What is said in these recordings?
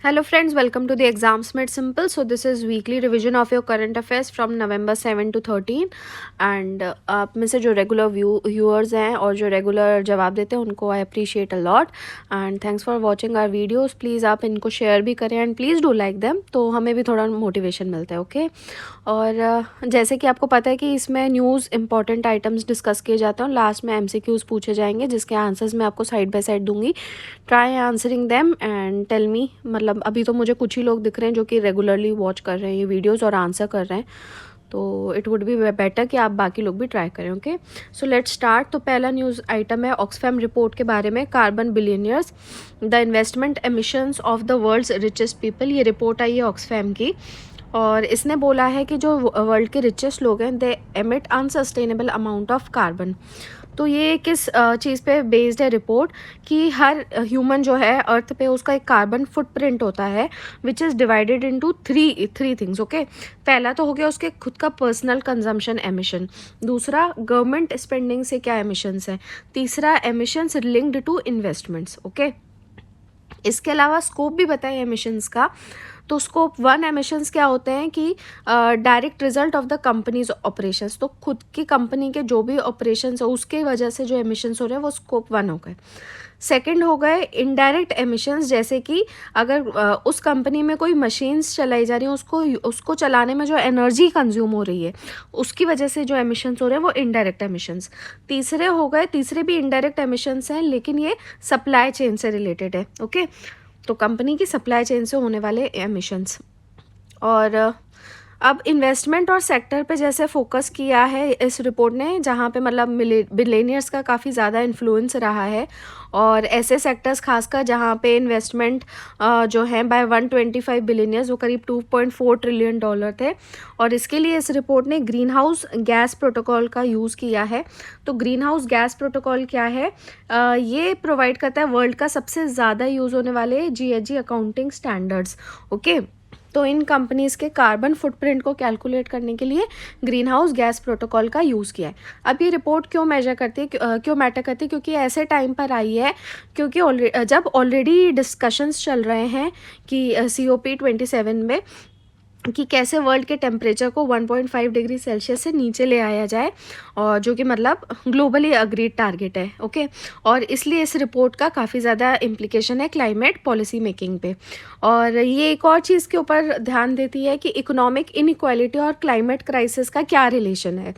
Hello friends, welcome to the Exams Made Simple. So this is weekly revision of your current affairs from November 7 to 13 and आप में से जो regular viewers हैं और जो regular जवाब देते हैं उनको I appreciate a lot and thanks for watching our videos. Please आप इनको शेयर भी करें and please do like them, तो हमें भी थोड़ा मोटिवेशन मिलता है. ओके और जैसे कि आपको पता है कि इसमें न्यूज़ इंपॉर्टेंट आइटम्स डिस्कस किए जाते हैं और लास्ट में MCQs पूछे जाएंगे जिसके आंसर्स मैं आपको साइड बाय साइड दूंगी. Try answering them and tell me. मतलब अभी तो मुझे कुछ ही लोग दिख रहे हैं जो कि रेगुलरली वॉच कर रहे हैं ये वीडियोस और आंसर कर रहे हैं, तो इट वुड बी बेटर कि आप बाकी लोग भी ट्राई करें. Okay so let's start. तो पहला न्यूज़ आइटम है ऑक्सफैम रिपोर्ट के बारे में. Carbon billionaires the investment emissions of the world's richest people. ये रिपोर्ट आई है ऑक्सफैम की और इसने बोला है कि जो वर्ल्ड के रिचेस्ट लोग हैं दे emit unsustainable amount of carbon. तो ये किस चीज़ पे बेस्ड है रिपोर्ट कि हर ह्यूमन जो है अर्थ पे उसका एक कार्बन फुटप्रिंट होता है which is divided into three things. Okay पहला तो हो गया उसके खुद का पर्सनल कंजम्पशन एमिशन, दूसरा गवर्नमेंट स्पेंडिंग से क्या एमिशंस हैं, तीसरा emissions linked to investments. Okay इसके अलावा स्कोप भी बताए एमिशंस का. तो स्कोप 1 एमिशंस क्या होते हैं कि direct result of the companies operations. तो खुद की कंपनी के जो भी ऑपरेशंस है उसके वजह से जो एमिशंस हो रहे हैं वो स्कोप 1 हो गए. सेकंड हो गए इनडायरेक्ट एमिशंस, जैसे कि अगर उस कंपनी में कोई मशीन्स चलाई जा रही हैं उसको चलाने में जो एनर्जी कंज्यूम हो रही है उसकी वजह से जो एमिशंस हो रहे हैं वो इनडायरेक्ट एमिशंस. तीसरे हो गए, तीसरे भी इनडायरेक्ट एमिशंस हैं लेकिन ये सप्लाई चेन से रिलेटेड है. ओके तो कंपनी की सप्लाई चेन से होने वाले एमिशंस. और अब इन्वेस्टमेंट और सेक्टर पे जैसे फोकस किया है इस रिपोर्ट ने जहाँ पे मतलब बिलियनियर्स का काफ़ी ज़्यादा इन्फ्लुएंस रहा है और ऐसे सेक्टर्स खासकर जहाँ पे इन्वेस्टमेंट जो है बाय 125 बिलियनियर्स वो करीब $2.4 ट्रिलियन थे. और इसके लिए इस रिपोर्ट ने ग्रीन हाउस गैस प्रोटोकॉल का यूज़ किया है. तो ग्रीन हाउस गैस प्रोटोकॉल क्या है? ये प्रोवाइड करता है वर्ल्ड का सबसे ज़्यादा यूज़ होने वाले GHG अकाउंटिंग स्टैंडर्ड्स. ओके तो इन कंपनीज़ के कार्बन फुटप्रिंट को कैलकुलेट करने के लिए ग्रीन हाउस गैस प्रोटोकॉल का यूज़ किया है. अब ये रिपोर्ट क्यों मैटर करती है, क्यों मैटर करती है? क्योंकि ऐसे टाइम पर आई है क्योंकि जब ऑलरेडी डिस्कशंस चल रहे हैं कि COP27 में कि कैसे वर्ल्ड के टेम्परेचर को 1.5 डिग्री सेल्सियस से नीचे ले आया जाए और जो कि मतलब ग्लोबली अग्रीड टारगेट है. ओके और इसलिए इस रिपोर्ट का काफ़ी ज़्यादा इम्प्लीकेशन है क्लाइमेट पॉलिसी मेकिंग पे. और ये एक और चीज़ के ऊपर ध्यान देती है कि इकोनॉमिक इनइक्वालिटी और क्लाइमेट क्राइसिस का क्या रिलेशन है.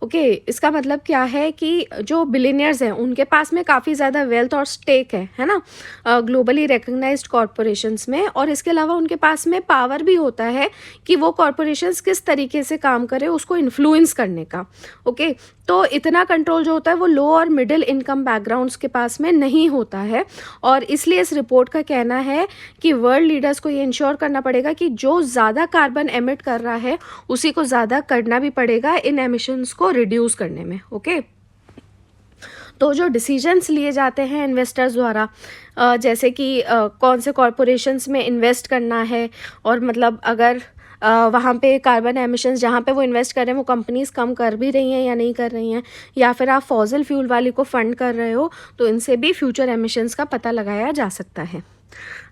ओके इसका मतलब क्या है कि जो बिलियनियर्स हैं उनके पास में काफ़ी ज़्यादा वेल्थ और स्टेक है ना ग्लोबली रिकग्नाइज्ड कॉरपोरेशंस में, और इसके अलावा उनके पास में पावर भी होता है कि वो कॉरपोरेशंस किस तरीके से काम करें उसको इन्फ्लुएंस करने का. ओके तो इतना कंट्रोल जो होता है वो लो और मिडिल इनकम बैकग्राउंड्स के पास में नहीं होता है. और इसलिए इस रिपोर्ट का कहना है कि वर्ल्ड लीडर्स को ये इंश्योर करना पड़ेगा कि जो ज़्यादा कार्बन एमिट कर रहा है उसी को ज़्यादा करना भी पड़ेगा इन एमिशंस को रिड्यूस करने में. ओके तो जो डिसीजंस लिए जाते हैं इन्वेस्टर्स द्वारा जैसे कि कौन से कॉरपोरेशंस में इन्वेस्ट करना है और मतलब अगर वहाँ पे कार्बन एमिशंस जहाँ पे वो इन्वेस्ट कर रहे हैं वो कंपनीज कम कर भी रही हैं या नहीं कर रही हैं, या फिर आप फॉसिल फ्यूल वाली को फंड कर रहे हो तो इनसे भी फ्यूचर एमिशंस का पता लगाया जा सकता है.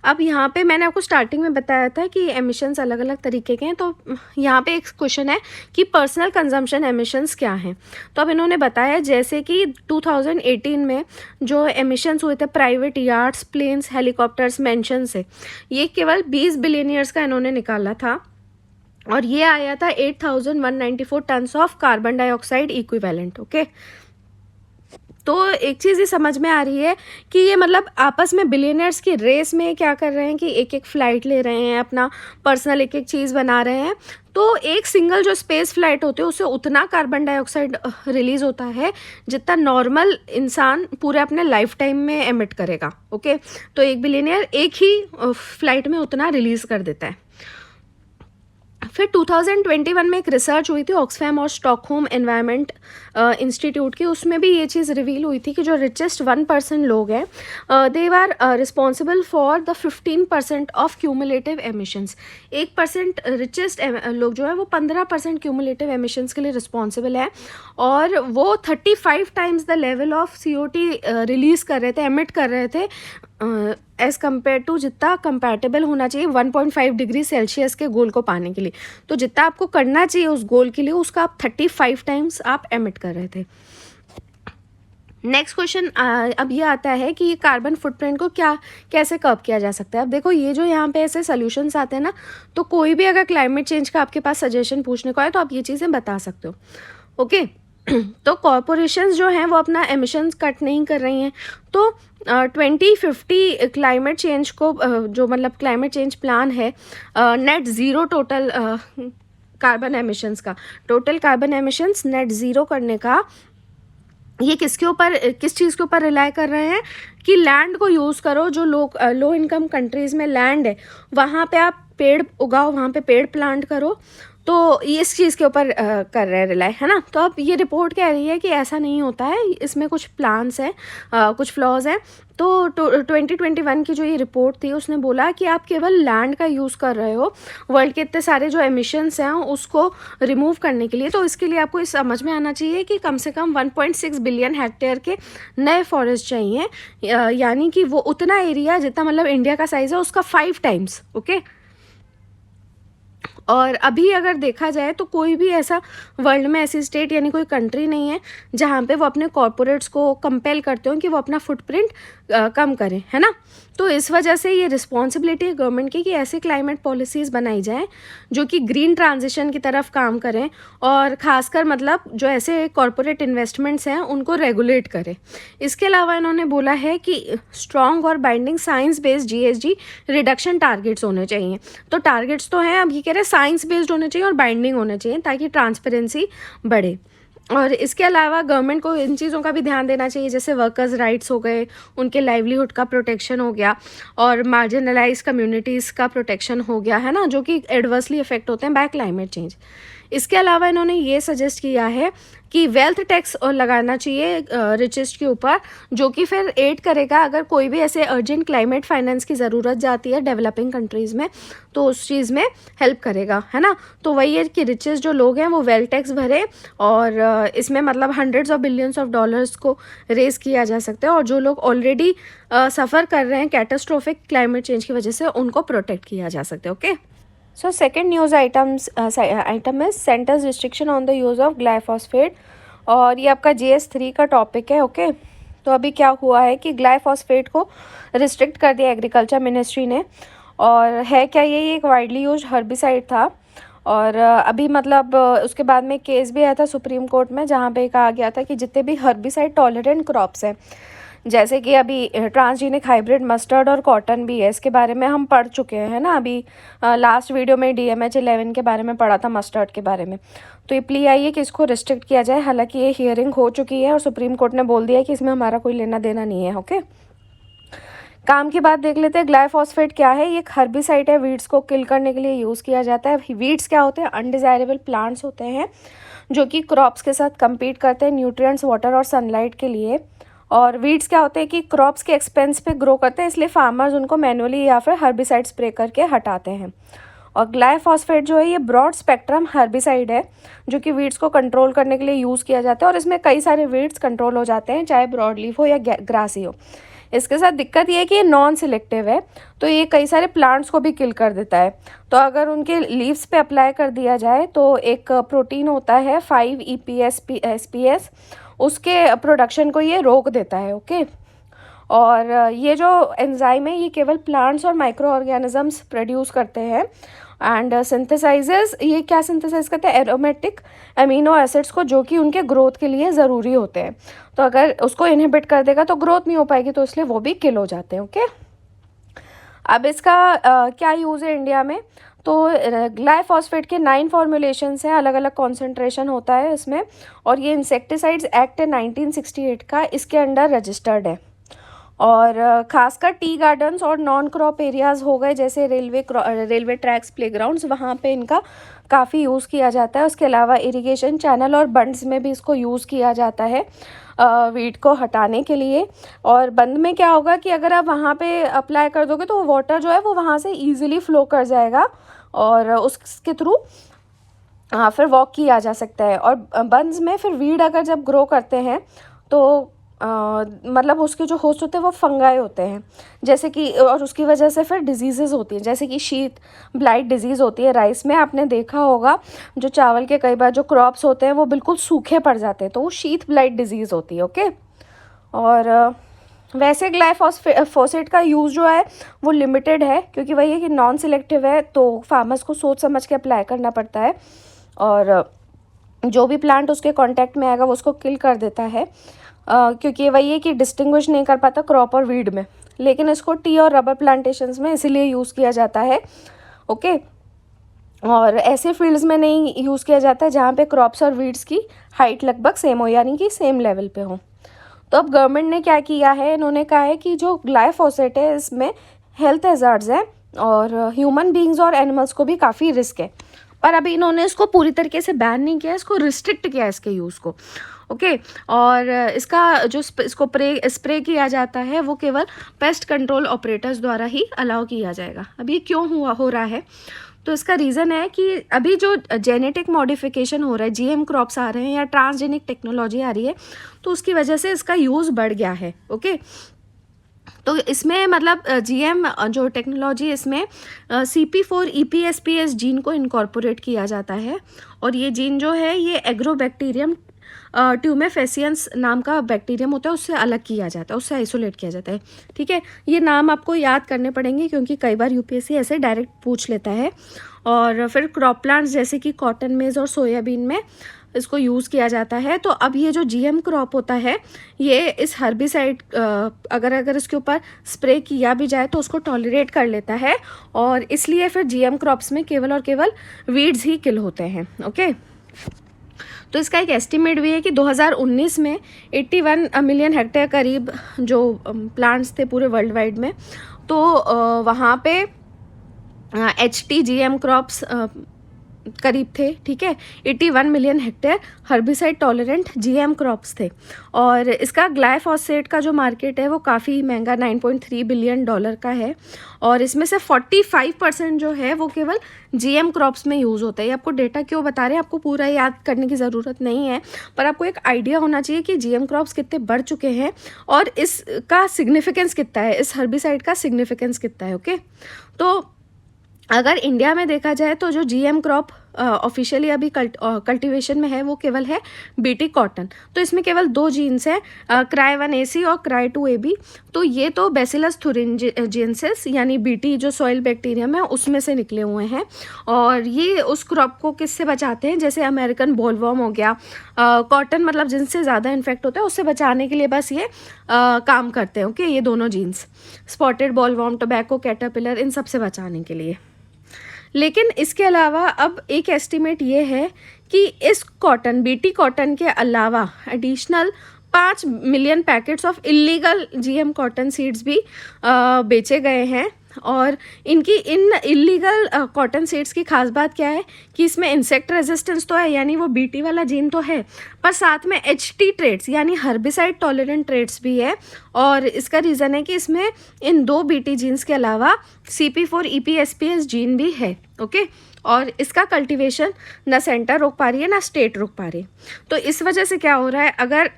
अब यहाँ पे मैंने आपको स्टार्टिंग में बताया था कि एमिशंस अलग अलग तरीके के हैं. तो यहाँ पे एक क्वेश्चन है कि पर्सनल कंजम्पशन एमिशंस क्या हैं. तो अब इन्होंने बताया जैसे कि 2018 में जो एमिशंस हुए थे private yards, planes, helicopters, mansion से, ये केवल 20 बिलियनियर्स का इन्होंने निकाला था और ये आया था 8,194 tons of carbon dioxide equivalent. Okay तो एक चीज़ ये समझ में आ रही है कि ये मतलब आपस में बिलियनर्स की रेस में क्या कर रहे हैं कि एक एक फ़्लाइट ले रहे हैं, अपना पर्सनल एक एक चीज़ बना रहे हैं. तो एक सिंगल जो स्पेस फ्लाइट होती है उससे उतना कार्बन डाइऑक्साइड रिलीज़ होता है जितना नॉर्मल इंसान पूरे अपने लाइफ टाइम में एमिट करेगा. ओके तो एक बिलियनियर एक ही फ्लाइट में उतना रिलीज़ कर देता है. फिर 2021 में एक रिसर्च हुई थी ऑक्सफैम और स्टॉकहोम एनवायरनमेंट इंस्टीट्यूट की, उसमें भी ये चीज़ रिवील हुई थी कि जो रिचेस्ट 1% लोग हैं they are responsible for the 15% of cumulative emissions. 1% richest लोग जो है वो 15% क्यूमुलेटिव एमिशंस के लिए रिस्पॉन्सिबल है और वो 35 times the level of CO2 release कर रहे थे, एमिट कर रहे थे एज़ कम्पेयर टू जितना कंपैटिबल होना चाहिए 1.5 डिग्री सेल्सियस के गोल को पाने के लिए। तो जितना आपको करना चाहिए उस गोल के लिए, उसका आप 35 टाइम्स आप एमिट कर रहे थे। नेक्स्ट क्वेश्चन अब ये आता है कि ये कार्बन फुटप्रिंट को कैसे कर्ब किया जा सकता है। अब देखो ये जो यहाँ पे ऐसे सॉल्यूशंस आते हैं ना, तो कोई भी अगर क्लाइमेट चेंज का आपके पास सजेशन पूछने को आए तो आप ये चीज़ें बता सकते हो। ओके तो कॉरपोरेशंस जो हैं वो अपना एमिशंस कट नहीं कर रही हैं, तो 2050 क्लाइमेट चेंज को जो मतलब क्लाइमेट चेंज प्लान है, net zero total carbon emissions का, total carbon emissions net zero करने का, ये किस चीज़ के ऊपर रिलाई कर रहे हैं कि लैंड को यूज़ करो। जो लो इनकम कंट्रीज़ में लैंड है वहाँ पे आप पेड़ उगाओ, वहाँ पे पेड़ प्लांट करो। तो इस चीज़ के ऊपर कर रहे हैं रिलाई, है ना। तो अब ये रिपोर्ट कह रही है कि ऐसा नहीं होता है, इसमें कुछ प्लान्स हैं, कुछ फ्लॉज हैं। तो 2021 की जो ये रिपोर्ट थी उसने बोला कि आप केवल लैंड का यूज़ कर रहे हो वर्ल्ड के इतने सारे जो एमिशंस हैं उसको रिमूव करने के लिए। तो इसके लिए आपको इस समझ में आना चाहिए कि कम से कम 1.6 बिलियन हेक्टेयर के नए फॉरेस्ट चाहिए, यानी कि वो उतना एरिया जितना मतलब इंडिया का साइज़ है उसका 5 टाइम्स। ओके, और अभी अगर देखा जाए तो कोई भी ऐसा वर्ल्ड में ऐसी स्टेट यानी कोई कंट्री नहीं है जहाँ पे वो अपने कॉरपोरेट्स को कंपेल करते हो कि वो अपना फुटप्रिंट कम करें, है ना। तो इस वजह से ये रिस्पॉन्सिबिलिटी है गवर्नमेंट की कि ऐसी क्लाइमेट पॉलिसीज़ बनाई जाएं जो कि ग्रीन ट्रांजिशन की तरफ काम करें, और ख़ासकर मतलब जो ऐसे कॉरपोरेट इन्वेस्टमेंट्स हैं उनको रेगुलेट करें। इसके अलावा इन्होंने बोला है कि स्ट्रॉन्ग और binding science based GHG reduction targets होने चाहिए। तो टारगेट्स तो हैं, अब ये कह रहे हैं साइंस बेस्ड होने चाहिए और बाइंडिंग होने चाहिए ताकि ट्रांसपेरेंसी बढ़े। और इसके अलावा गवर्नमेंट को इन चीज़ों का भी ध्यान देना चाहिए, जैसे वर्कर्स राइट्स हो गए, उनके लाइवलीहुड का प्रोटेक्शन हो गया, और मार्जिनलाइज कम्युनिटीज़ का प्रोटेक्शन हो गया, है ना, जो कि एडवर्सली इफेक्ट होते हैं बाय क्लाइमेट चेंज। इसके अलावा इन्होंने ये सजेस्ट किया है कि वेल्थ टैक्स लगाना चाहिए रिचेस्ट के ऊपर, जो कि फिर एड करेगा अगर कोई भी ऐसे अर्जेंट क्लाइमेट फाइनेंस की ज़रूरत जाती है डेवलपिंग कंट्रीज़ में, तो उस चीज़ में हेल्प करेगा, है ना। तो वही है कि रिचेस्ट जो लोग हैं वो वेल्थ टैक्स भरे, और इसमें मतलब hundreds of billions of dollars को रेज किया जा सकता है, और जो लोग ऑलरेडी सफ़र कर रहे हैं कैटास्ट्रोफिक क्लाइमेट चेंज की वजह से उनको प्रोटेक्ट किया जा सकता है। Okay, so second news item is centre's restriction on the use of glyphosate, और ये आपका GS3 का टॉपिक है। ओके, तो अभी क्या हुआ है कि ग्लाइफॉस्फेट को रिस्ट्रिक्ट कर दिया एग्रीकल्चर मिनिस्ट्री ने, और है क्या ये एक वाइडली यूज हर्बिसाइड था, और अभी मतलब उसके बाद में केस भी आया था सुप्रीम कोर्ट में जहाँ पे कहा गया था कि जितने भी हर्बिसाइड टॉलरेंट क्रॉप्स हैं, जैसे कि अभी ट्रांसजेनिक हाइब्रिड मस्टर्ड और कॉटन भी है, इसके बारे में हम पढ़ चुके हैं ना। अभी लास्ट वीडियो में DMH 11 के बारे में पढ़ा था, मस्टर्ड के बारे में। तो ये प्ली आई है कि इसको रिस्ट्रिक्ट किया जाए, हालांकि ये हियरिंग हो चुकी है और सुप्रीम कोर्ट ने बोल दिया है कि इसमें हमारा कोई लेना देना नहीं है। ओके, काम की बात देख लेते हैं। ग्लाइफॉस्फेट क्या है? ये एक हर्बिसाइड है, वीड्स को किल करने के लिए यूज़ किया जाता है। वीड्स क्या होते हैं? अनडिजायरेबल प्लांट्स होते हैं जो कि क्रॉप्स के साथ कम्पीट करते हैं न्यूट्रिएंट्स, वाटर और सनलाइट के लिए। और वीड्स क्या होते हैं कि क्रॉप्स के एक्सपेंस पे ग्रो करते हैं, इसलिए फार्मर्स उनको मैनुअली या फिर हर्बिसाइड स्प्रे करके हटाते हैं। और ग्लाइफॉस्फेट जो है ये ब्रॉड स्पेक्ट्रम हर्बिसाइड है जो कि वीड्स को कंट्रोल करने के लिए यूज़ किया जाता है, और इसमें कई सारे वीड्स कंट्रोल हो जाते हैं, चाहे ब्रॉड लीफ हो या ग्रासी हो। इसके साथ दिक्कत ये है कि ये नॉन सिलेक्टिव है, तो ये कई सारे प्लांट्स को भी किल कर देता है। तो अगर उनके लीव्स पे अप्लाई कर दिया जाए तो एक प्रोटीन होता है 5-EPS-SPS, उसके प्रोडक्शन को ये रोक देता है। ओके, और ये जो एंजाइम है ये केवल प्लांट्स और माइक्रो ऑर्गेनिजम्स प्रोड्यूस करते हैं, एंड सिंथेसाइजेस, ये क्या सिंथेसाइज करते हैं? एरोमेटिक अमीनो एसिड्स को, जो कि उनके ग्रोथ के लिए ज़रूरी होते हैं। तो अगर उसको इनहिबिट कर देगा तो ग्रोथ नहीं हो पाएगी, तो इसलिए वो भी किल हो जाते हैं। ओके, अब इसका क्या यूज़ है इंडिया में? तो ग्लाइफॉस्फेट के 9 फॉर्मुलेशंस हैं, अलग अलग कॉन्सेंट्रेशन होता है इसमें, और ये इंसेक्टिसाइड्स एक्ट है 1968 का, इसके अंडर रजिस्टर्ड है। और खासकर टी गार्डन्स और नॉन क्रॉप एरियाज़ हो गए, जैसे रेलवे ट्रैक्स, प्लेग्राउंड्स, वहाँ पे इनका काफ़ी यूज़ किया जाता है। उसके अलावा इरिगेशन चैनल और बंड्स में भी इसको यूज़ किया जाता है वीड को हटाने के लिए। और बंद में क्या होगा कि अगर आप वहाँ पे अप्लाई कर दोगे तो वाटर जो है वो वहाँ से ईजिली फ्लो कर जाएगा, और उसके थ्रू फिर वॉक किया जा सकता है। और बंड्स में फिर वीड अगर जब ग्रो करते हैं तो मतलब उसके जो होस्ट होते हैं वो फंगाई होते हैं, जैसे कि, और उसकी वजह से फिर डिजीज़ेज़ होती हैं, जैसे कि शीत ब्लाइट डिजीज़ होती है राइस में। आपने देखा होगा जो चावल के कई बार जो क्रॉप्स होते हैं वो बिल्कुल सूखे पड़ जाते हैं, तो वो शीत ब्लाइट डिजीज़ होती है। ओके। और वैसे ग्लाइफोसेट का यूज़ जो है वो लिमिटेड है, क्योंकि वही है कि नॉन सिलेक्टिव है, तो फार्मर्स को सोच समझ के अप्लाई करना पड़ता है, और जो भी प्लांट उसके कांटेक्ट में आएगा वो उसको किल कर देता है, क्योंकि वही है कि डिस्टिंग्विश नहीं कर पाता क्रॉप और वीड में। लेकिन इसको टी और रबर प्लांटेशंस में इसीलिए यूज़ किया जाता है। ओके। और ऐसे फील्ड्स में नहीं यूज़ किया जाता है जहाँ पे क्रॉप्स और वीड्स की हाइट लगभग सेम हो, यानी कि सेम लेवल पे हो। तो अब गवर्नमेंट ने क्या किया है, इन्होंने कहा है कि जो ग्लाइफोसेट है इसमें हेल्थ हैज़ार्ड्स हैं और ह्यूमन बीइंग्स और एनिमल्स को भी काफ़ी रिस्क है, पर अभी इन्होंने इसको पूरी तरीके से बैन नहीं किया, इसको रिस्ट्रिक्ट किया इसके यूज़ को। ओके। और इसका जो इसको स्प्रे किया जाता है वो केवल पेस्ट कंट्रोल ऑपरेटर्स द्वारा ही अलाउ किया जाएगा। अब ये क्यों हो रहा है, तो इसका रीज़न है कि अभी जो जेनेटिक मॉडिफिकेशन हो रहा है, जीएम क्रॉप्स आ रहे हैं या ट्रांसजेनिक टेक्नोलॉजी आ रही है, तो उसकी वजह से इसका यूज़ बढ़ गया है। ओके। तो इसमें मतलब जीएम जो टेक्नोलॉजी इसमें CP4 EPSPS जीन को इनकॉर्पोरेट किया जाता है, और ये जीन जो है ये एग्रोबैक्टीरियम ट्यूमेफेसियंस नाम का बैक्टीरियम होता है, उससे अलग किया जाता है, उससे आइसोलेट किया जाता है। ठीक है, ये नाम आपको याद करने पड़ेंगे क्योंकि कई बार यूपीएससी ऐसे डायरेक्ट पूछ लेता है। और फिर क्रॉप प्लांट्स जैसे कि कॉटन, मेज और सोयाबीन में इसको यूज़ किया जाता है। तो अब ये जो जीएम क्रॉप होता है ये इस हर्बिसाइड अगर इसके ऊपर स्प्रे किया भी जाए तो उसको टॉलरेट कर लेता है, और इसलिए फिर जीएम क्रॉप्स में केवल और केवल वीड्स ही किल होते हैं। ओके। तो इसका एक एस्टिमेट भी है कि 2019 में 81 मिलियन हेक्टेयर करीब जो प्लांट्स थे पूरे वर्ल्ड वाइड में, तो वहाँ पे HT-GM क्रॉप्स करीब थे। ठीक है, 81 million hectare herbicide tolerant GM crops थे, और इसका ग्लाइफोसेट का जो मार्केट है वो काफ़ी महंगा $9.3 बिलियन का है, और इसमें से 45% जो है वो केवल जीएम क्रॉप्स में यूज़ होता है। ये आपको डेटा क्यों बता रहे हैं, आपको पूरा याद करने की ज़रूरत नहीं है, पर आपको एक आइडिया होना चाहिए कि जीएम क्रॉप्स कितने बढ़ चुके हैं और इसका सिग्निफिकेंस कितना है, इस हर्बिसाइड का सिग्निफिकेंस कितना है। ओके। तो अगर इंडिया में देखा जाए तो जो जीएम क्रॉप ऑफिशियली अभी कल्टीवेशन में है वो केवल है बीटी कॉटन। तो इसमें केवल 2 जीन्स हैं, Cry1AC और Cry2AB। तो ये तो बैसिलस thuringiensis यानी बीटी जो सॉइल बैक्टीरियम है उसमें से निकले हुए हैं, और ये उस क्रॉप को किससे बचाते हैं, जैसे अमेरिकन बोलवॉर्म हो गया, कॉटन मतलब जिनसे ज़्यादा इन्फेक्ट होता है उससे बचाने के लिए बस ये काम करते हैं। ओके, ये दोनों genes spotted bollworm, tobacco caterpillar, इन सब से बचाने के लिए। लेकिन इसके अलावा अब एक एस्टिमेट ये है कि इस कॉटन, बीटी कॉटन के अलावा additional 5 million packets of illegal GM cotton seeds भी बेचे गए हैं। और इन इलीगल कॉटन सीड्स की खास बात क्या है कि इसमें इंसेक्ट रेजिस्टेंस तो है, यानी वो बीटी वाला जीन तो है, पर साथ में HT ट्रेट्स यानी हर्बिसाइड टॉलरेंट ट्रेट्स भी है। और इसका रीज़न है कि इसमें इन 2 बीटी जीन्स के अलावा CP4 EPSPS जीन भी है। ओके। और इसका कल्टीवेशन ना सेंटर रोक पा रही है ना स्टेट रोक पा रही। तो इस वजह से क्या हो रहा है, अगर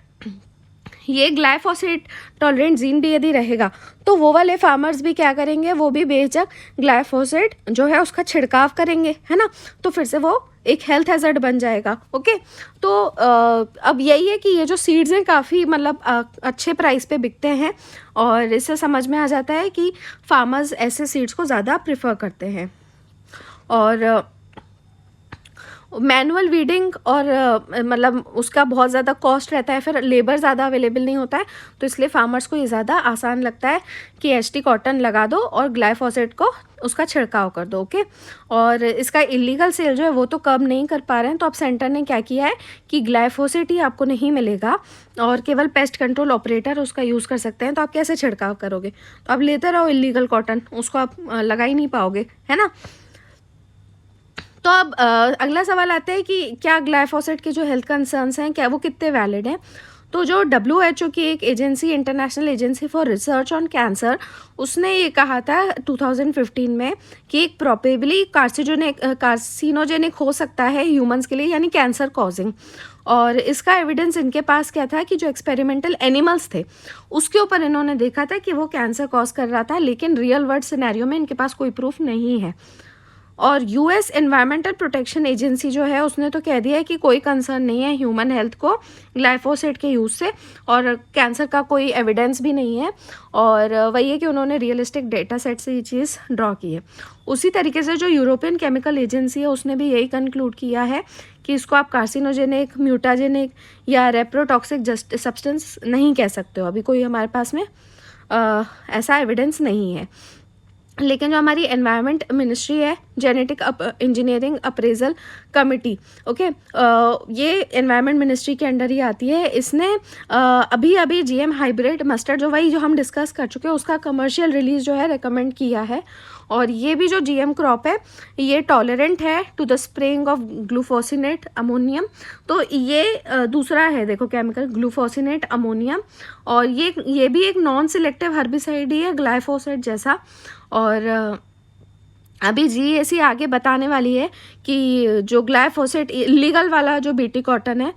ये ग्लाइफोसेट टॉलरेंट जीन भी यदि रहेगा तो वो वाले फार्मर्स भी क्या करेंगे, वो भी बेशक ग्लाइफोसेट जो है उसका छिड़काव करेंगे, है ना, तो फिर से वो एक हेल्थ हैजर्ड बन जाएगा। ओके। तो अब यही है कि ये जो सीड्स हैं काफ़ी मतलब अच्छे प्राइस पे बिकते हैं, और इससे समझ में आ जाता है कि फार्मर्स ऐसे सीड्स को ज़्यादा प्रेफर करते हैं। और मैनुअल वीडिंग और मतलब उसका बहुत ज़्यादा कॉस्ट रहता है, फिर लेबर ज़्यादा अवेलेबल नहीं होता है, तो इसलिए फार्मर्स को ये ज़्यादा आसान लगता है कि HT कॉटन लगा दो और ग्लाइफोसेट को उसका छिड़काव कर दो। ओके। और इसका इलीगल सेल जो है वो तो कब नहीं कर पा रहे हैं, तो अब सेंटर ने क्या किया है कि ग्लाइफोसेट ही आपको नहीं मिलेगा और केवल पेस्ट कंट्रोल ऑपरेटर उसका यूज़ कर सकते हैं। तो आप कैसे छिड़काव करोगे, तो आप लेते रहो इलीगल कॉटन, उसको आप लगा ही नहीं पाओगे, है ना। तो अब अगला सवाल आता है कि क्या ग्लाइफोसेट के जो हेल्थ कंसर्न्स हैं क्या वो कितने वैलिड हैं। तो जो WHO की एक agency, international agency for research on cancer, उसने ये कहा था 2015 में कि एक प्रोबेबली कार्सिनोजेनिक हो सकता है ह्यूमंस के लिए, यानी कैंसर कॉजिंग। और इसका एविडेंस इनके पास क्या था कि जो एक्सपेरिमेंटल एनिमल्स थे उसके ऊपर इन्होंने देखा था कि वो कैंसर कॉज कर रहा था, लेकिन रियल वर्ल्ड सिनेरियो में इनके पास कोई प्रूफ नहीं है। और यूएस एनवायरमेंटल प्रोटेक्शन एजेंसी जो है उसने तो कह दिया है कि कोई कंसर्न नहीं है ह्यूमन हेल्थ को ग्लाइफोसेट के यूज़ से, और कैंसर का कोई एविडेंस भी नहीं है। और वही है कि उन्होंने रियलिस्टिक डेटा सेट से ये चीज़ ड्रॉ की है। उसी तरीके से जो यूरोपियन केमिकल एजेंसी है उसने भी यही कंक्लूड किया है कि इसको आप कार्सिनोजेनिक, म्यूटाजेनिक या रेप्रोटॉक्सिक सब्सटेंस नहीं कह सकते हो। अभी कोई हमारे पास में ऐसा एविडेंस नहीं है। लेकिन जो हमारी एनवायरनमेंट मिनिस्ट्री है, genetic engineering appraisal committee, okay, ये एनवायरनमेंट मिनिस्ट्री के अंडर ही आती है। इसने अभी GM हाइब्रिड मस्टर्ड, जो वही जो हम डिस्कस कर चुके हैं, उसका कमर्शियल रिलीज जो है रेकमेंड किया है। और ये भी जो GM क्रॉप है ये टॉलरेंट है to the spraying of glufosinate ammonium. तो ये दूसरा है, देखो, केमिकल ग्लूफोसिनेट अमोनियम, और ये भी एक नॉन सिलेक्टिव हर्बिसाइड ही है ग्लाइफोसेट जैसा। और अभी GAC आगे बताने वाली है कि जो ग्लाइफोसेट इलीगल वाला जो BT कॉटन है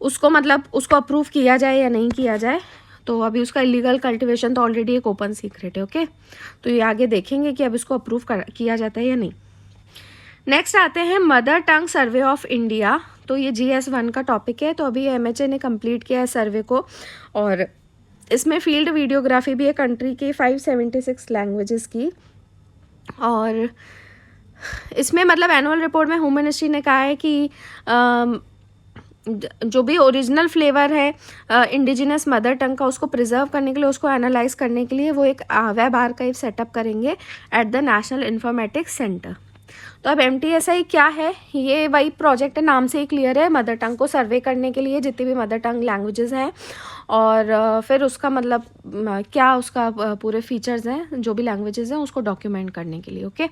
उसको, मतलब उसको अप्रूव किया जाए या नहीं किया जाए। तो अभी उसका इलीगल कल्टीवेशन तो ऑलरेडी एक ओपन सीक्रेट है, ओके। तो ये आगे देखेंगे कि अब इसको अप्रूव किया जाता है या नहीं। नेक्स्ट आते हैं mother tongue survey of India. तो ये GS1 का टॉपिक है। तो अभी MHA ने कंप्लीट किया है सर्वे को, और इसमें फील्ड वीडियोग्राफी भी है कंट्री की 576 लैंग्वेजेस की। और इसमें मतलब एनुअल रिपोर्ट में होम मिनिस्ट्री ने कहा है कि जो भी ओरिजिनल फ्लेवर है इंडिजिनस मदर टंग का, उसको प्रिजर्व करने के लिए, उसको एनालाइज करने के लिए वो एक वेब आर्काइव सेटअप करेंगे at the national informatics centre. तो अब MTSI क्या है, ये वही प्रोजेक्ट है, नाम से ही क्लियर है, मदर टंग को सर्वे करने के लिए जितनी भी मदर टंग लैंग्वेजेस हैं, और फिर उसका मतलब क्या उसका पूरे फीचर्स हैं जो भी लैंग्वेजेस हैं उसको डॉक्यूमेंट करने के लिए, ओके।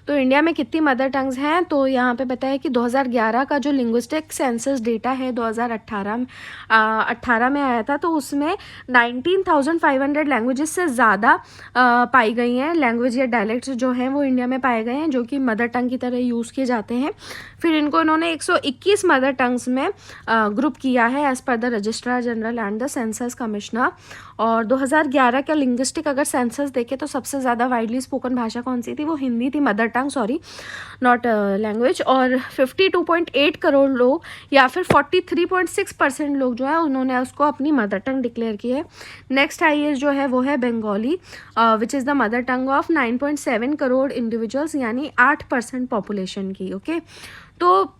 तो इंडिया में कितनी मदर टंग्स हैं, तो यहाँ पे बताया कि 2011 का जो लिंग्विस्टिक सेंसस डेटा है 2018 में आया था, तो उसमें 19,500 लैंग्वेजेस से ज़्यादा पाई गई हैं लैंग्वेज या डायलेक्ट्स जो हैं वो इंडिया में पाए गए हैं, जो कि मदर टंग की तरह यूज़ किए जाते हैं। फिर इनको इन्होंने 121 मदर टंग्स में ग्रुप किया है as per the registrar general and the census commissioner. और 2011 का लिंग्विस्टिक अगर सेंसस देखें तो सबसे ज़्यादा वाइडली स्पोकन भाषा कौन सी थी, वो हिंदी थी, mother tongue, sorry, not language. और 52.8 करोड़ लोग या फिर 43.6% लोग जो है उन्होंने उसको अपनी मदर टंग डिक्लेयर की है। नेक्स्ट हाईएस्ट जो है वो है Bengali, which is the mother tongue of 9.7 crore individuals, यानी 8% पॉपुलेशन की, ओके। तो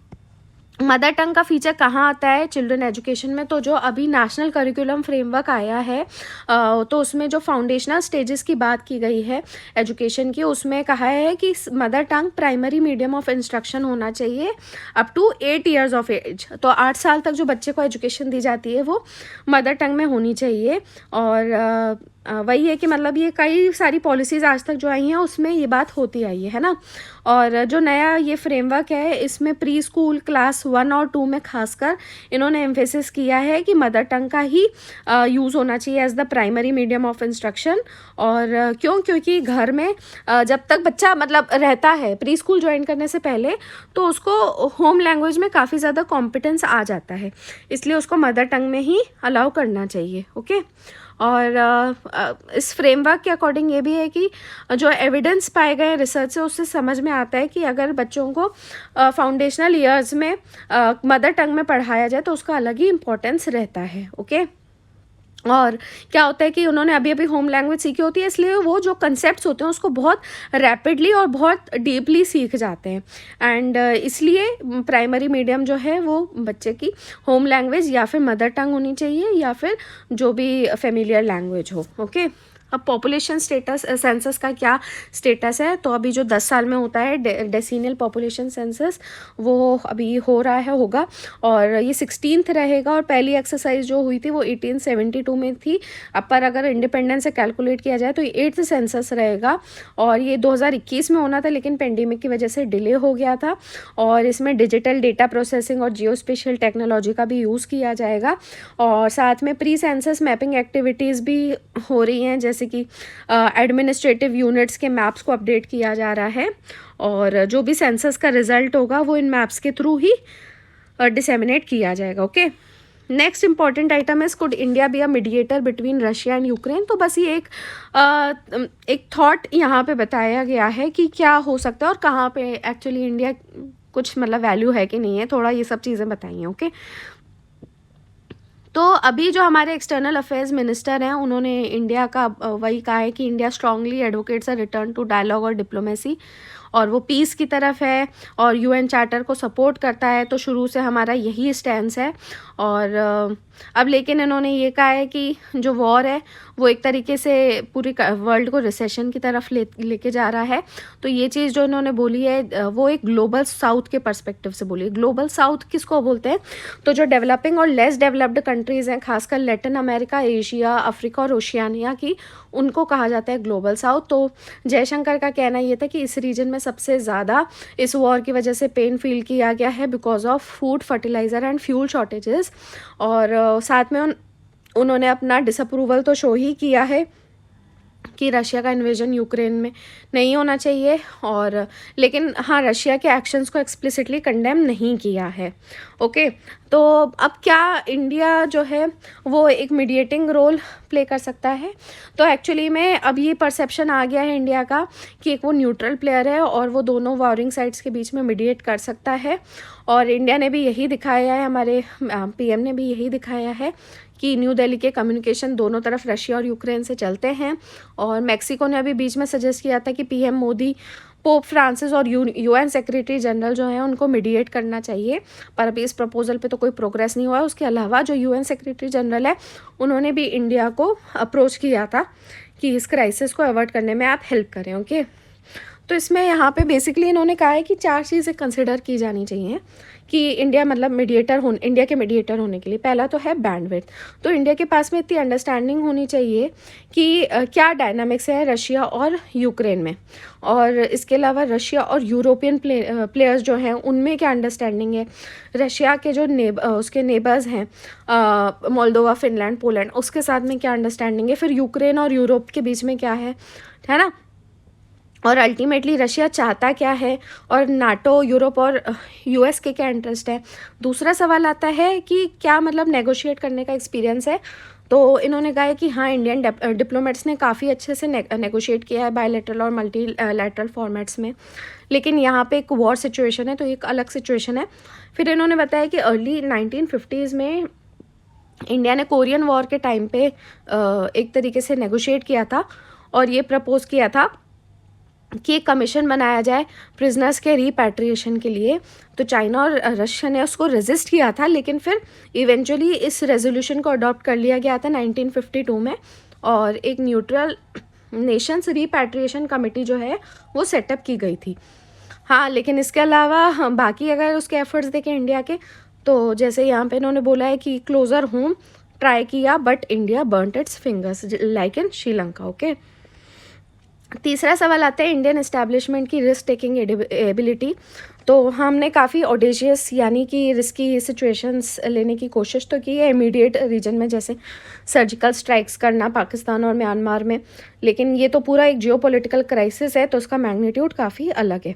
मदर टंग का फीचर कहाँ आता है चिल्ड्रन एजुकेशन में, तो जो अभी नेशनल करिकुलम फ्रेमवर्क आया है तो उसमें जो फाउंडेशनल स्टेजेस की बात की गई है एजुकेशन की, उसमें कहा है कि mother tongue primary medium of instruction होना चाहिए up to 8 years of age. तो 8 साल तक जो बच्चे को एजुकेशन दी जाती है वो मदर टंग में होनी चाहिए। और वही है कि मतलब ये कई सारी पॉलिसीज़ आज तक जो आई हैं उसमें ये बात होती आई है ना। और जो नया ये फ्रेमवर्क है इसमें प्री स्कूल क्लास 1 और 2 में खासकर इन्होंने एम्फेसिस किया है कि मदर टंग का ही यूज़ होना चाहिए as the primary medium of instruction. और क्योंकि घर में जब तक बच्चा मतलब रहता है प्री स्कूल ज्वाइन करने से पहले, तो उसको होम लैंग्वेज में काफ़ी ज़्यादा कॉम्पिटेंस आ जाता है, इसलिए उसको मदर टंग में ही अलाउ करना चाहिए, ओके। और इस फ्रेमवर्क के अकॉर्डिंग ये भी है कि जो एविडेंस पाए गए रिसर्च से उससे समझ में आता है कि अगर बच्चों को फाउंडेशनल ईयर्स में मदर टंग में पढ़ाया जाए तो उसका अलग ही इम्पोर्टेंस रहता है, ओके। और क्या होता है कि उन्होंने अभी अभी होम लैंग्वेज सीखी होती है, इसलिए वो जो कंसेप्ट्स होते हैं उसको बहुत रैपिडली और बहुत डीपली सीख जाते हैं। एंड इसलिए प्राइमरी मीडियम जो है वो बच्चे की होम लैंग्वेज या फिर मदर टंग होनी चाहिए या फिर जो भी फेमिलियर लैंग्वेज हो, ओके। अब पॉपुलेशन स्टेटस सेंसस का क्या स्टेटस है, तो अभी जो 10 साल में होता है डेसिनियल पॉपुलेशन सेंसस, वो अभी हो रहा है, होगा, और ये 16th रहेगा। और पहली एक्सरसाइज जो हुई थी वो 1872 में थी। अब पर अगर इंडिपेंडेंस से कैलकुलेट किया जाए तो ये 8th सेंसस रहेगा, और ये 2021 में होना था, लेकिन पेंडेमिक की वजह से डिले हो गया था। और इसमें डिजिटल डेटा प्रोसेसिंग और जियो स्पेशियल टेक्नोलॉजी का भी यूज़ किया जाएगा, और साथ में प्री सेंसस मैपिंग एक्टिविटीज़ भी हो रही हैं, जैसे कि एडमिनिस्ट्रेटिव यूनिट्स के मैप्स को अपडेट किया जा रहा है, और जो भी सेंसस का रिजल्ट होगा वो इन मैप्स के थ्रू ही डिसेमिनेट किया जाएगा। ओके, नेक्स्ट इंपॉर्टेंट आइटम है, could India be a mediator between Russia and Ukraine. तो बस ये एक थॉट यहाँ पे बताया गया है कि क्या हो सकता है और कहाँ पे एक्चुअली इंडिया कुछ मतलब वैल्यू है कि नहीं है, थोड़ा ये सब चीज़ें बताइए। ओके, तो अभी जो हमारे एक्सटर्नल अफेयर्स मिनिस्टर हैं उन्होंने इंडिया का वही कहा है कि India strongly advocates a return to dialogue और डिप्लोमेसी, और वो पीस की तरफ है और यूएन चार्टर को सपोर्ट करता है। तो शुरू से हमारा यही स्टैंस है। और अब लेकिन इन्होंने ये कहा है कि जो वॉर है वो एक तरीके से पूरी वर्ल्ड को रिसेशन की तरफ लेके जा रहा है। तो ये चीज़ जो इन्होंने बोली है वो एक ग्लोबल साउथ के पर्सपेक्टिव से बोली है। ग्लोबल साउथ किसको बोलते हैं, तो जो डेवलपिंग और लेस डेवलप्ड कंट्रीज़ हैं, खासकर लैटिन अमेरिका, एशिया, अफ्रीका और ओशियानिया की, उनको कहा जाता है ग्लोबल साउथ। तो जयशंकर का कहना ये था कि इस रीजन में सबसे ज़्यादा इस वॉर की वजह से पेन फील किया गया है because of food, fertiliser and fuel shortages. और साथ में उन्होंने अपना डिसअप्रूवल तो शो ही किया है कि रशिया का इन्वेजन यूक्रेन में नहीं होना चाहिए, और लेकिन हाँ, रशिया के एक्शंस को एक्सप्लिसिटली कंडेम नहीं किया है। ओके, तो अब क्या इंडिया जो है वो एक मीडिएटिंग रोल प्ले कर सकता है। तो एक्चुअली में अब ये परसेप्शन आ गया है इंडिया का कि एक वो न्यूट्रल प्लेयर है और वो दोनों वॉरिंग साइड्स के बीच में मीडिएट कर सकता है। और इंडिया ने भी यही दिखाया है, हमारे पीएम ने भी यही दिखाया है कि न्यू दिल्ली के कम्युनिकेशन दोनों तरफ रशिया और यूक्रेन से चलते हैं। और मैक्सिको ने अभी बीच में सजेस्ट किया था कि पीएम मोदी पोप फ्रांसिस और यूएन सेक्रेटरी जनरल जो हैं उनको मीडिएट करना चाहिए, पर अभी इस प्रपोजल पे तो कोई प्रोग्रेस नहीं हुआ है। उसके अलावा जो यूएन सेक्रेटरी जनरल है उन्होंने भी इंडिया को अप्रोच किया था कि इस क्राइसिस को अवॉइड करने में आप हेल्प करें। ओके, तो इसमें यहाँ पे बेसिकली इन्होंने कहा है कि 4 चीज़ें कंसिडर की जानी चाहिए कि इंडिया मतलब इंडिया के मीडिएटर होने के लिए। पहला तो है बैंडविड्थ। तो इंडिया के पास में इतनी अंडरस्टैंडिंग होनी चाहिए कि क्या डायनामिक्स है रशिया और यूक्रेन में, और इसके अलावा रशिया और यूरोपियन प्लेयर्स जो हैं उनमें क्या अंडरस्टैंडिंग है, रशिया के जो उसके नेबर्स हैं मोल्दोवा, फिनलैंड, पोलैंड, उसके साथ में क्या अंडरस्टैंडिंग है, फिर यूक्रेन और यूरोप के बीच में क्या है ना, और अल्टीमेटली रशिया चाहता क्या है, और नाटो, यूरोप और यूएस के क्या इंटरेस्ट है। दूसरा सवाल आता है कि क्या मतलब नेगोशिएट करने का एक्सपीरियंस है। तो इन्होंने कहा है कि हाँ, इंडियन डिप्लोमेट्स ने काफ़ी अच्छे से नेगोशिएट किया है बायलैटरल और मल्टी लैटरल फॉर्मेट्स में, लेकिन यहाँ पे एक वॉर सिचुएशन है तो एक अलग सिचुएशन है। फिर इन्होंने बताया कि अर्ली 1950s में इंडिया ने कोरियन वॉर के टाइम पे एक तरीके से नेगोशिएट किया था और ये प्रपोज किया था कि एक कमीशन बनाया जाए प्रिजनर्स के रिपैट्रिएशन के लिए। तो चाइना और रशिया ने उसको रेजिस्ट किया था, लेकिन फिर इवेंचुअली इस रेजोल्यूशन को अडॉप्ट कर लिया गया था 1952 में, और एक न्यूट्रल नेशंस रिपैट्रिएशन कमेटी जो है वो सेटअप की गई थी। हाँ, लेकिन इसके अलावा बाकी अगर उसके एफर्ट्स देखें इंडिया के, तो जैसे यहाँ पे इन्होंने बोला है कि क्लोजर होम ट्राई किया but India burnt it's fingers like in Sri Lanka. Okay, तीसरा सवाल आता है इंडियन एस्टैब्लिशमेंट की रिस्क टेकिंग एबिलिटी। तो हमने काफ़ी ऑडेशियस यानी कि रिस्की सिचुएशंस लेने की कोशिश तो की है इमीडिएट रीजन में, जैसे सर्जिकल स्ट्राइक्स करना पाकिस्तान और म्यांमार में, लेकिन ये तो पूरा एक जियोपॉलिटिकल क्राइसिस है तो उसका मैग्नीट्यूड काफ़ी अलग है।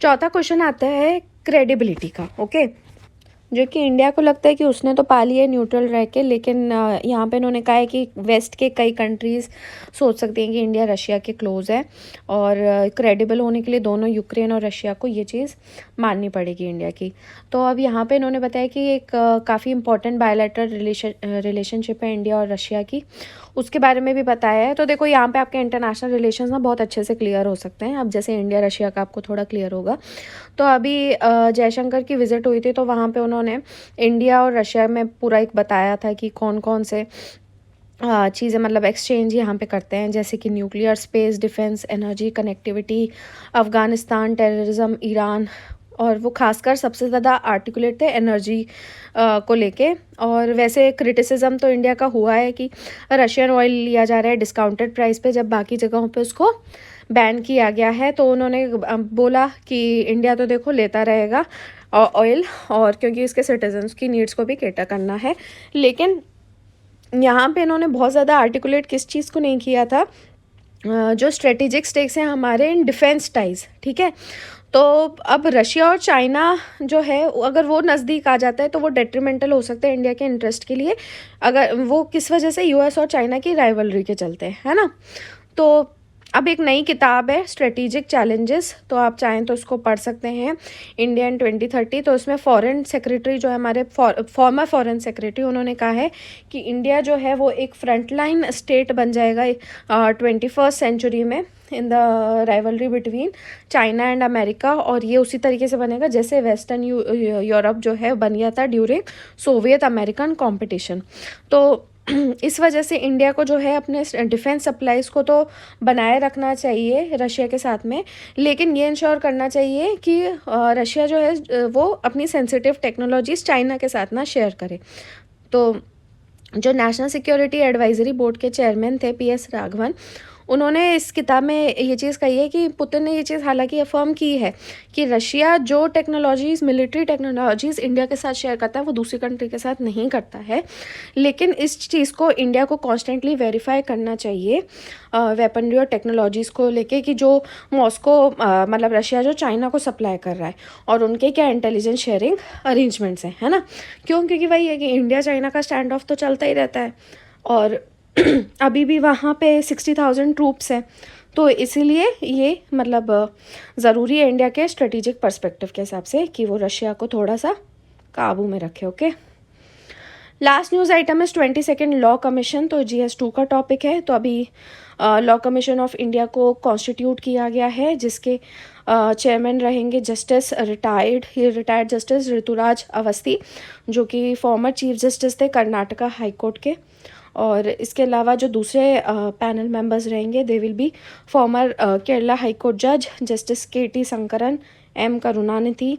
चौथा क्वेश्चन आता है क्रेडिबिलिटी का। ओके, जो कि इंडिया को लगता है कि उसने तो पा ली है न्यूट्रल रह के, लेकिन यहाँ पे इन्होंने कहा है कि वेस्ट के कई कंट्रीज़ सोच सकते हैं कि इंडिया रशिया के क्लोज है, और क्रेडिबल होने के लिए दोनों यूक्रेन और रशिया को ये चीज़ माननी पड़ेगी इंडिया की। तो अब यहाँ पे इन्होंने बताया कि एक काफ़ी इंपॉर्टेंट बायलैटरल रिलेशनशिप है इंडिया और रशिया की, उसके बारे में भी बताया है। तो देखो यहाँ पे आपके इंटरनेशनल रिलेशंस ना बहुत अच्छे से क्लियर हो सकते हैं, अब जैसे इंडिया रशिया का आपको थोड़ा क्लियर होगा। तो अभी जयशंकर की विज़िट हुई थी तो वहाँ पे उन्होंने इंडिया और रशिया में पूरा एक बताया था कि कौन कौन से चीज़ें मतलब एक्सचेंज यहाँ पे करते हैं, जैसे कि nuclear, space, defence, energy, connectivity, Afghanistan, terrorism, Iran. और वो खासकर सबसे ज़्यादा आर्टिकुलेट थे एनर्जी को लेके। और वैसे क्रिटिसिज्म तो इंडिया का हुआ है कि रशियन ऑयल लिया जा रहा है डिस्काउंटेड प्राइस पे, जब बाकी जगहों पे उसको बैन किया गया है। तो उन्होंने बोला कि इंडिया तो देखो लेता रहेगा ऑयल, और क्योंकि इसके सिटीजन्स की नीड्स को भी केटर करना है। लेकिन यहाँ पे इन्होंने बहुत ज़्यादा आर्टिकुलेट किस चीज़ को नहीं किया था, जो स्ट्रेटेजिक स्टेक्स हैं हमारे इन डिफेंस टाइज, ठीक है। तो अब रशिया और चाइना जो है, अगर वो नज़दीक आ जाता है तो वो डेट्रीमेंटल हो सकता है इंडिया के इंटरेस्ट के लिए, अगर वो किस वजह से, यूएस और चाइना की राइवलरी के चलते, है ना। तो अब एक नई किताब है स्ट्रेटेजिक चैलेंजेस, तो आप चाहें तो उसको पढ़ सकते हैं, इंडिया इन 2030। तो उसमें फॉरेन सेक्रेटरी जो है हमारे फॉर्मर फॉरेन सेक्रेटरी, उन्होंने कहा है कि इंडिया जो है वो एक फ्रंटलाइन स्टेट बन जाएगा 21st सेंचुरी में in the rivalry between China and America. और ये उसी तरीके से बनेगा जैसे वेस्टर्न यूरोप जो है बन गया था ड्यूरिंग सोवियत अमेरिकन कॉम्पिटिशन। तो इस वजह से इंडिया को जो है अपने डिफेंस सप्लाईज़ को तो बनाए रखना चाहिए रशिया के साथ में, लेकिन ये इंश्योर करना चाहिए कि रशिया जो है वो अपनी सेंसिटिव टेक्नोलॉजीज़ चाइना के साथ ना शेयर करे। तो जो नेशनल सिक्योरिटी एडवाइजरी बोर्ड के चेयरमैन थे PS राघवन, उन्होंने इस किताब में ये चीज़ कही है कि पुतिन ने ये चीज़ हालांकि अफर्म की है कि रशिया जो टेक्नोलॉजीज़, मिलिट्री टेक्नोलॉजीज़ इंडिया के साथ शेयर करता है वो दूसरी कंट्री के साथ नहीं करता है। लेकिन इस चीज़ को इंडिया को कॉन्स्टेंटली वेरीफाई करना चाहिए वेपनरी और टेक्नोलॉजीज़ को लेके, कि जो मॉस्को मतलब रशिया जो चाइना को सप्लाई कर रहा है और उनके क्या इंटेलिजेंस शेयरिंग अरेंजमेंट्स हैं, है ना। क्यों? क्योंकि वही है कि इंडिया चाइना का स्टैंड ऑफ तो चलता ही रहता है, और अभी भी वहाँ पे 60,000 ट्रूप्स हैं। तो इसीलिए ये मतलब ज़रूरी है इंडिया के स्ट्रेटेजिक पर्सपेक्टिव के हिसाब से कि वो रशिया को थोड़ा सा काबू में रखे। ओके, लास्ट न्यूज़ आइटम है 22nd लॉ कमीशन। तो GS2 का टॉपिक है। तो अभी लॉ कमीशन ऑफ इंडिया को कॉन्स्टिट्यूट किया गया है, जिसके चेयरमैन रहेंगे रिटायर्ड जस्टिस ऋतुराज अवस्थी, जो कि फॉर्मर चीफ जस्टिस थे कर्नाटका हाई कोर्ट के। और इसके अलावा जो दूसरे पैनल मेंबर्स रहेंगे, they will be former Kerala high court जज justice KT Shankaran, M Karunanidhi,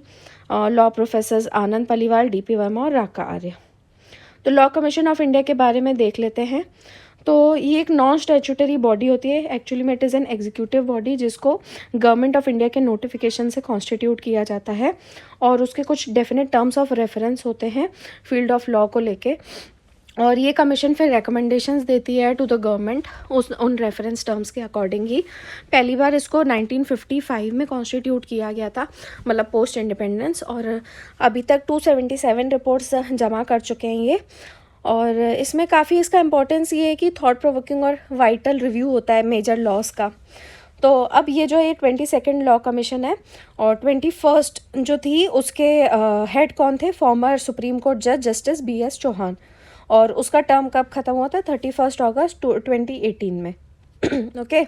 law professors Anand Paliwal, DP Verma और राका आर्य। तो लॉ कमीशन ऑफ इंडिया के बारे में देख लेते हैं। तो ये एक नॉन स्टैट्यूटरी बॉडी होती है, एक्चुअली में it is an executive body, जिसको गवर्नमेंट ऑफ इंडिया के नोटिफिकेशन से कॉन्स्टिट्यूट किया जाता है, और उसके कुछ डेफिनेट टर्म्स ऑफ रेफरेंस होते हैं फील्ड ऑफ लॉ को लेके। और ये कमीशन फिर रिकमेंडेशंस देती है टू द गवर्नमेंट उन रेफरेंस टर्म्स के अकॉर्डिंग ही। पहली बार इसको 1955 में कॉन्स्टिट्यूट किया गया था, मतलब पोस्ट इंडिपेंडेंस, और अभी तक 277 रिपोर्ट्स जमा कर चुके हैं ये। और इसमें काफ़ी इसका इम्पोर्टेंस ये है कि थॉट प्रोवोकिंग और वाइटल रिव्यू होता है मेजर लॉस का। तो अब ये जो है 22nd लॉ कमीशन है, और 21st जो थी उसके हेड कौन थे, फॉर्मर सुप्रीम कोर्ट जज जस्टिस BS चौहान, और उसका टर्म कब ख़त्म हुआ था, 31 अगस्त 2018 में। ओके,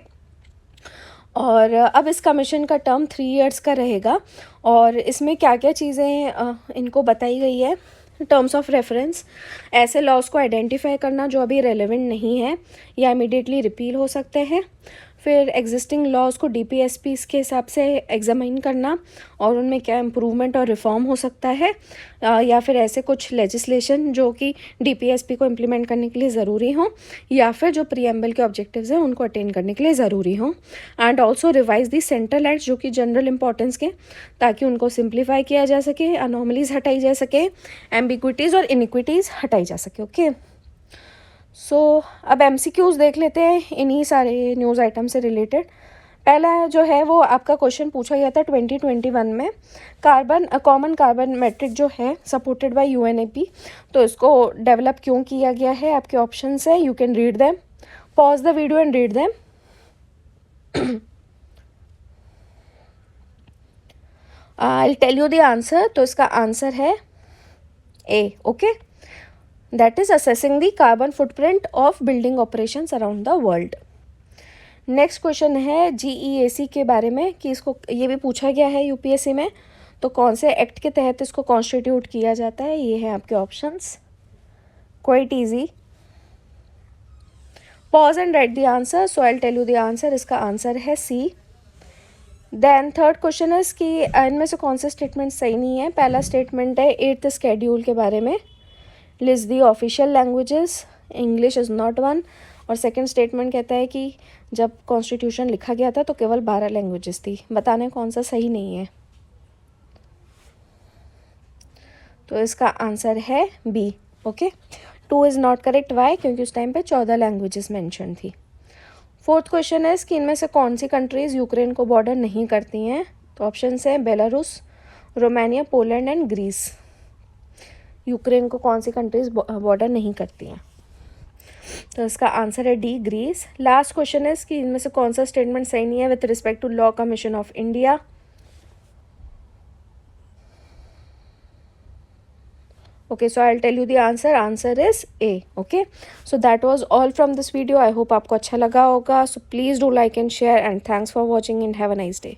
और अब इस कमीशन का टर्म 3 इयर्स का रहेगा, और इसमें क्या क्या चीज़ें इनको बताई गई है। टर्म्स ऑफ रेफरेंस, ऐसे लॉज को आइडेंटिफाई करना जो अभी रेलेवेंट नहीं है या इमीडिएटली रिपील हो सकते हैं। फिर एग्जिस्टिंग लॉज को DPSPs के हिसाब से एग्जामिन करना, और उनमें क्या इम्प्रूवमेंट और रिफॉर्म हो सकता है, या फिर ऐसे कुछ लेजिस्लेशन जो कि DPSP को इम्प्लीमेंट करने के लिए ज़रूरी हों, या फिर जो प्रीएम्बल के ऑब्जेक्टिव्स हैं उनको अटेन करने के लिए ज़रूरी हों। And also revise the central acts जो कि जनरल इंपॉर्टेंस के, ताकि उनको सिंप्लीफाई किया जा सके, अनोमलीज हटाई जा सके, एम्बिग्विटीज़ और इनिक्विटीज़ हटाई जा सके। ओके, सो अब MCQs देख लेते हैं इन्हीं सारे न्यूज़ आइटम से रिलेटेड। पहला जो है वो आपका क्वेश्चन पूछा गया था 2021 में, कॉमन कार्बन मेट्रिक जो है सपोर्टेड बाय UNEP, तो इसको डेवलप क्यों किया गया है। आपके ऑप्शंस है, you can read them, pause the video and read them. I tell you the answer. तो इसका आंसर है A। Okay, that is assessing the carbon footprint of building operations around the world। Next question है GEAC के बारे में, कि इसको ये भी पूछा गया है UPSC में, तो कौन से एक्ट के तहत इसको कॉन्स्टिट्यूट किया जाता है। ये है आपके options, quite easy. Pause and write the answer. So I will tell you the answer. इसका आंसर है सी. देन थर्ड क्वेश्चन है कि इनमें से कौन से स्टेटमेंट सही नहीं है. पहला स्टेटमेंट है 8th स्केड्यूल के बारे में. List the official languages. English is not one. और सेकंड स्टेटमेंट कहता है कि जब कॉन्स्टिट्यूशन लिखा गया था तो केवल 12 लैंग्वेजेस थी. बताने कौन सा सही नहीं है. तो इसका आंसर है B. Okay. 2 is not correct. Why? क्योंकि उस टाइम पे 14 लैंग्वेजेस मेंशन थी. फोर्थ क्वेश्चन है कि इनमें से कौन सी कंट्रीज़ यूक्रेन को बॉर्डर नहीं करती हैं. तो ऑप्शंस हैं Belarus, Romania, Poland and Greece. Ukraine को कौन सी कंट्रीज़ बॉर्डर नहीं करती हैं. तो इसका आंसर है डी, ग्रीस. लास्ट क्वेश्चन है कि इनमें से कौन सा स्टेटमेंट सही नहीं है with respect to law commission of India. Okay, so I'll tell you the answer. Answer is A. Okay, so that was all from this video. I hope आपको अच्छा लगा होगा. So please do like and share, and thanks for watching and have a nice day.